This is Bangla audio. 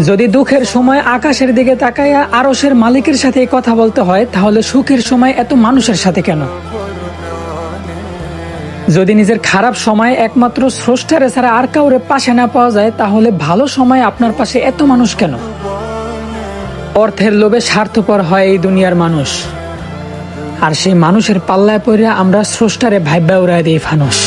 যদি দুঃখের সময় আকাশের দিকে তাকাইয়া আরশের মালিকের সাথে কথা বলতে হয়, তাহলে সুখের সময় এত মানুষের সাথে কেন? যদি নিজের খারাপ সময় একমাত্র স্রষ্টারে ছাড়া আর কাউরে পাশে না পাওয়া যায়, তাহলে ভালো সময় আপনার পাশে এত মানুষ কেন? অর্থের লোভে স্বার্থপর হয় এই দুনিয়ার মানুষ, আর সেই মানুষের পাল্লায় পড়ে আমরা স্রষ্টারে ভাইব্যা উড়ায় দিই ফানুস।